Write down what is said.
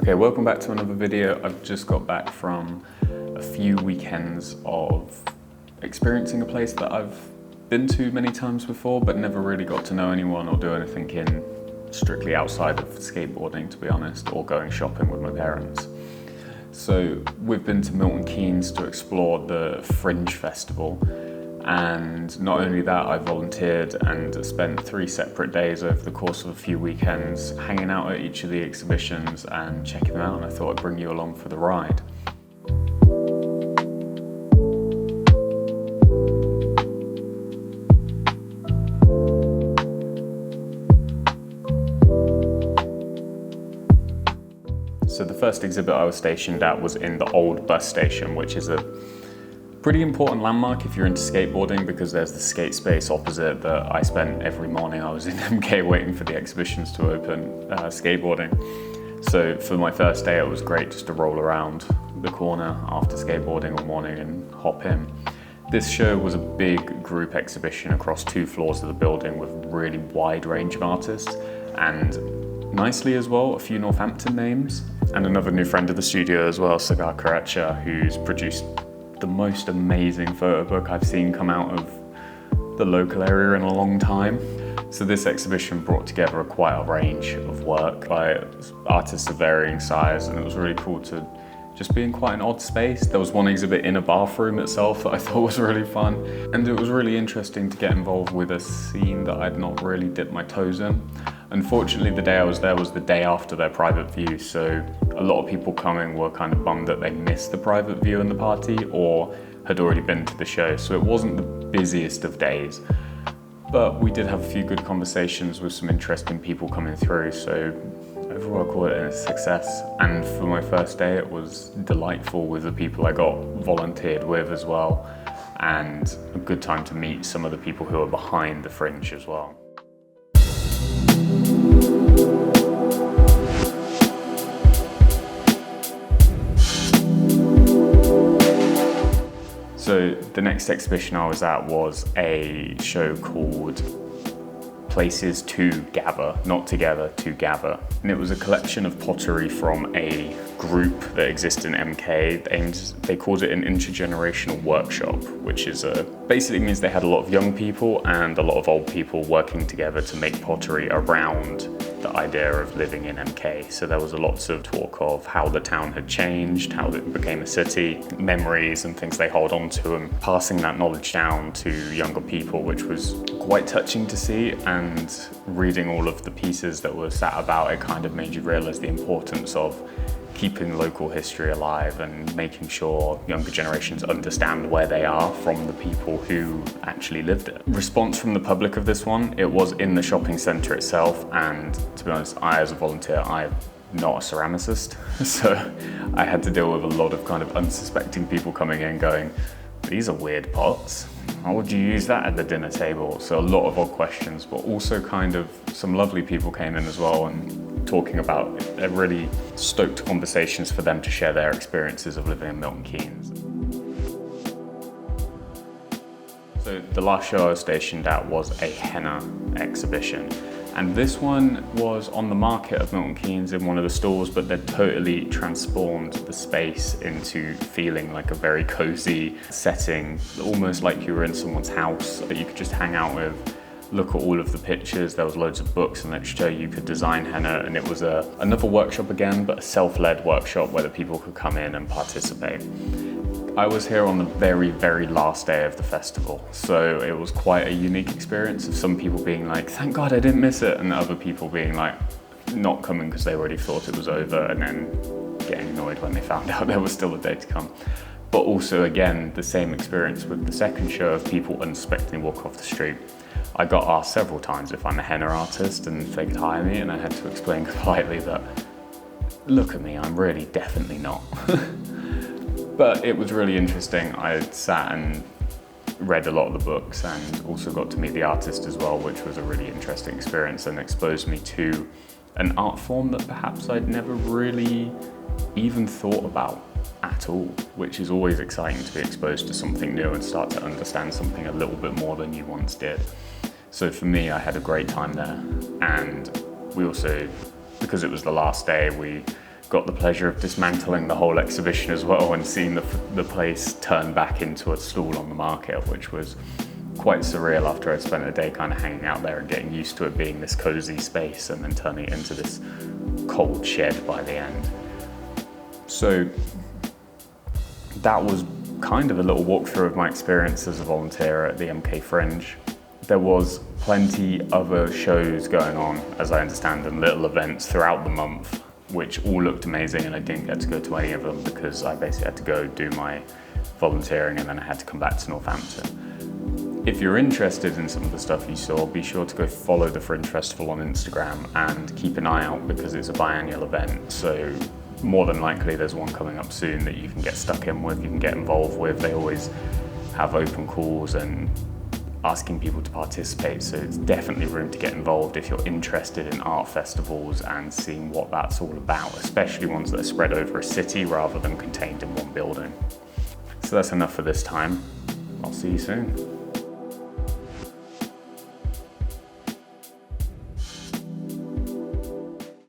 Okay, welcome back to another video. I've just got back from a few weekends of experiencing a place that I've been to many times before, but never really got to know anyone or do anything in strictly outside of skateboarding, to be honest, or going shopping with my parents. So we've been to Milton Keynes to explore the Fringe Festival. And not only that, I volunteered and spent 3 separate days over the course of a few weekends hanging out at each of the exhibitions and checking them out, and I thought I'd bring you along for the ride. So the first exhibit I was stationed at was in the old bus station, which is a pretty important landmark if you're into skateboarding, because there's the skate space opposite that I spent every morning. I was in MK waiting for the exhibitions to open skateboarding. So for my first day, it was great just to roll around the corner after skateboarding all morning and hop in. This show was a big group exhibition across 2 floors of the building with a really wide range of artists, and nicely as well, a few Northampton names, and another new friend of the studio as well, Sagar Karacha, who's produced the most amazing photo book I've seen come out of the local area in a long time. So this exhibition brought together quite a range of work by artists of varying size, and it was really cool to just be in quite an odd space. There was one exhibit in a bathroom itself that I thought was really fun, and it was really interesting to get involved with a scene that I'd not really dipped my toes in. Unfortunately, the day I was there was the day after their private view, so a lot of people coming were kind of bummed that they missed the private view in the party or had already been to the show, so it wasn't the busiest of days. But we did have a few good conversations with some interesting people coming through, so overall I call it a success. And for my first day, it was delightful with the people I got volunteered with as well, and a good time to meet some of the people who are behind the Fringe as well. So the next exhibition I was at was a show called Places to Gather, not Together, to Gather. And it was a collection of pottery from a group that exists in MK. They called it an intergenerational workshop, which is basically means they had a lot of young people and a lot of old people working together to make pottery around the idea of living in MK. So there was lots of talk of how the town had changed, how it became a city, memories and things they hold on to, and passing that knowledge down to younger people, which was quite touching to see. And reading all of the pieces that were sat about, it kind of made you realize the importance of keeping local history alive and making sure younger generations understand where they are from the people who actually lived it. Response from the public of this one, it was in the shopping centre itself, and to be honest, I as a volunteer, I'm not a ceramicist, so I had to deal with a lot of kind of unsuspecting people coming in going, these are weird pots, how would you use that at the dinner table? So a lot of odd questions, but also kind of some lovely people came in as well and talking about it. They're really stoked conversations for them to share their experiences of living in Milton Keynes. So the last show I was stationed at was a henna exhibition. And this one was on the market of Milton Keynes in one of the stalls, but they'd totally transformed the space into feeling like a very cozy setting, almost like you were in someone's house that you could just hang out with, look at all of the pictures. There was loads of books in literature. You could design henna, and it was another workshop again, but a self-led workshop where the people could come in and participate. I was here on the very, very last day of the festival, so it was quite a unique experience of some people being like, thank God I didn't miss it, and other people being like, not coming because they already thought it was over, and then getting annoyed when they found out there was still a day to come. But also, again, the same experience with the second show of people unsuspectingly walk off the street. I got asked several times if I'm a henna artist and if they could hire me, and I had to explain politely that, look at me, I'm really definitely not. But it was really interesting. I sat and read a lot of the books and also got to meet the artist as well, which was a really interesting experience and exposed me to an art form that perhaps I'd never really even thought about at all, which is always exciting to be exposed to something new and start to understand something a little bit more than you once did. So for me, I had a great time there, and we also, because it was the last day, we got the pleasure of dismantling the whole exhibition as well and seeing the place turn back into a stall on the market, which was quite surreal after I'd spent a day kind of hanging out there and getting used to it being this cozy space and then turning it into this cold shed by the end. So that was kind of a little walkthrough of my experience as a volunteer at the MK Fringe. There was plenty other shows going on, as I understand, and little events throughout the month, which all looked amazing, and I didn't get to go to any of them because I basically had to go do my volunteering and then I had to come back to Northampton. If you're interested in some of the stuff you saw, be sure to go follow the Fringe Festival on Instagram and keep an eye out because it's a biannual event. So more than likely there's one coming up soon that you can get stuck in with, you can get involved with. They always have open calls and asking people to participate, so it's definitely room to get involved if you're interested in art festivals and seeing what that's all about, especially ones that are spread over a city rather than contained in one building. So that's enough for this time. I'll see you soon.